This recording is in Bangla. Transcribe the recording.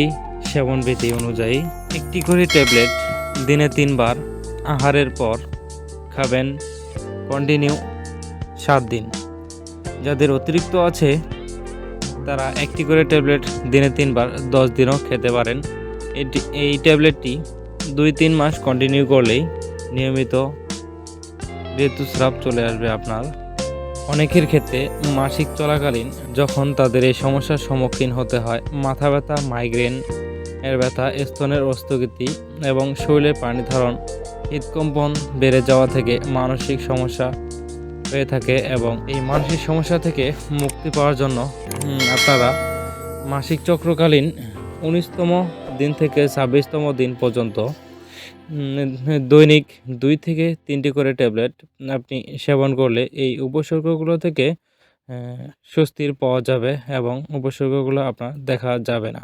এই সেবনবিধি অনুযায়ী একটি করে ট্যাবলেট দিনে 3 বার আহারের পর খাবেন কন্টিনিউ 7 দিন। যাদের অতিরিক্ত আছে তারা একটি করে ট্যাবলেট দিনে 3 বার 10 দিনও খেতে পারেন। এই ট্যাবলেটটি 2-3 মাস কন্টিনিউ করলেই নিয়মিত ঋতুস্রাব চলে আসবে আপনার। অনেকের ক্ষেত্রে মাসিক চলাকালীন যখন তাদের এই সমস্যার সম্মুখীন হতে হয়, মাথা ব্যথা, মাইগ্রেন এর ব্যথা, স্তনের অস্থিগতি এবং শরীরে পানি ধারণ, হৃদকম্পন বেড়ে যাওয়া থেকে মানসিক সমস্যা হয়ে থাকে এবং এই মানসিক সমস্যা থেকে মুক্তি পাওয়ার জন্য আপনারা মাসিক চক্রকালীন 19তম দিন থেকে 26তম দিন পর্যন্ত দৈনিক 2 থেকে 3টি করে ট্যাবলেট আপনি সেবন করলে এই উপসর্গগুলো থেকে স্বস্তির পাওয়া যাবে এবং উপসর্গগুলো আপনার দেখা যাবে না।